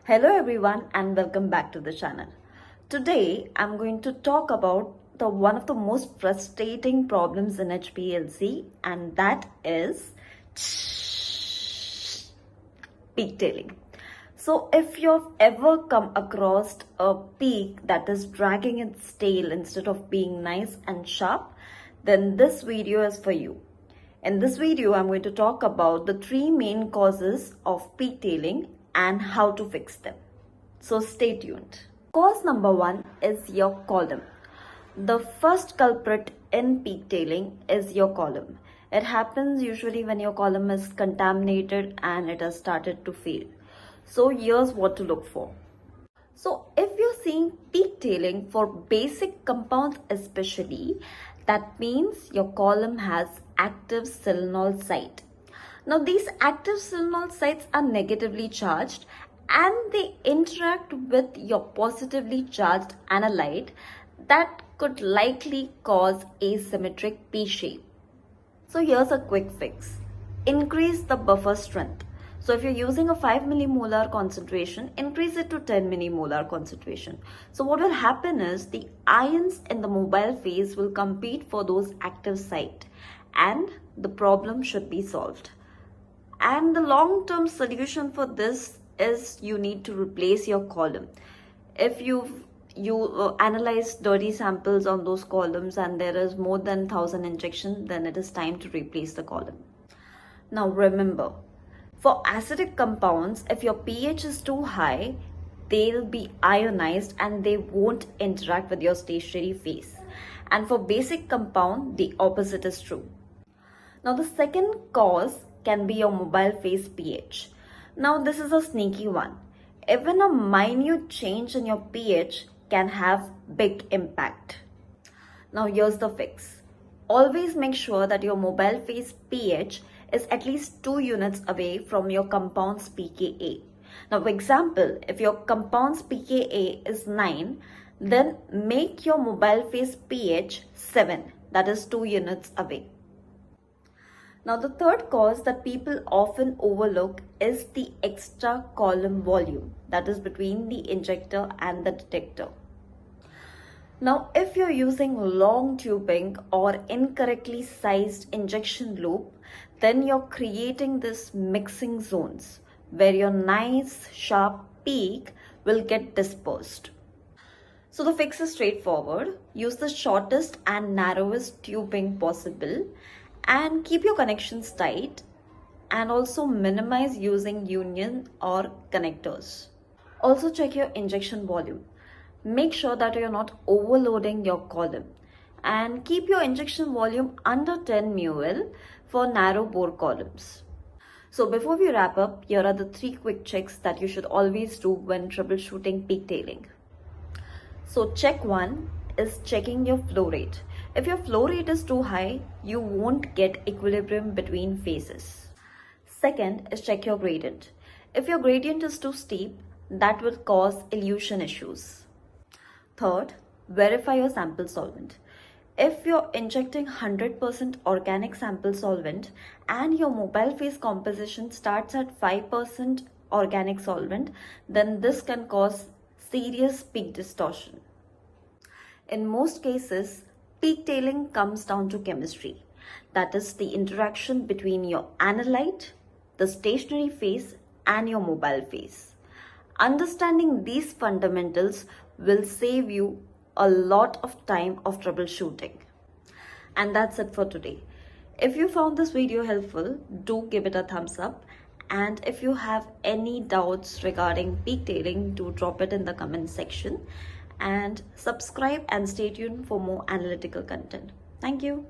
Hello everyone and welcome back to the channel. Today I'm going to talk about one of the most frustrating problems in HPLC, and that is peak tailing. So if you've ever come across a peak that is dragging its tail instead of being nice and sharp, then this video is for you. In this video, I'm going to talk about the three main causes of peak tailing and how to fix them. So stay tuned. Cause number one is your column. The first culprit in peak tailing is your column. It happens usually when your column is contaminated and it has started to fail. So here's what to look for. So if you're seeing peak tailing for basic compounds especially, that means your column has active selenol site. Now these active selenol sites are negatively charged and they interact with your positively charged analyte that could likely cause asymmetric P shape. So here's a quick fix. Increase the buffer strength. So if you're using a 5 millimolar concentration, increase it to 10 millimolar concentration. So what will happen is the ions in the mobile phase will compete for those active site and the problem should be solved. And the long-term solution for this is you need to replace your column. If you analyze dirty samples on those columns and there is more than 1000 injections, then it is time to replace the column. Now remember, for acidic compounds, if your pH is too high, they'll be ionized and they won't interact with your stationary phase. And for basic compound, the opposite is true. Now the second cause can be your mobile phase pH. Now this is a sneaky one. Even a minute change in your pH can have big impact. Now here's the fix. Always make sure that your mobile phase pH is at least 2 units away from your compound's pKa. Now for example, if your compound's pKa is 9, then make your mobile phase pH 7, that is 2 units away. Now the third cause that people often overlook is the extra column volume, that is between the injector and the detector. Now if you're using long tubing or incorrectly sized injection loop, then you're creating this mixing zones where your nice sharp peak will get dispersed. So the fix is straightforward. Use the shortest and narrowest tubing possible and keep your connections tight, and also minimize using union or connectors. Also check your injection volume. Make sure that you're not overloading your column and keep your injection volume under 10 ml for narrow bore columns. So before we wrap up, here are the 3 quick checks that you should always do when troubleshooting peak tailing. So check 1 is checking your flow rate. If your flow rate is too high, you won't get equilibrium between phases. Second is check your gradient. If your gradient is too steep, that will cause elution issues. Third, verify your sample solvent. If you're injecting 100% organic sample solvent and your mobile phase composition starts at 5% organic solvent, then this can cause serious peak distortion. In most cases, peak tailing comes down to chemistry. That is the interaction between your analyte, the stationary phase, and your mobile phase. Understanding these fundamentals will save you a lot of time of troubleshooting. And that's it for today. If you found this video helpful, do give it a thumbs up. And if you have any doubts regarding peak tailing, do drop it in the comment section. And subscribe and stay tuned for more analytical content. Thank you.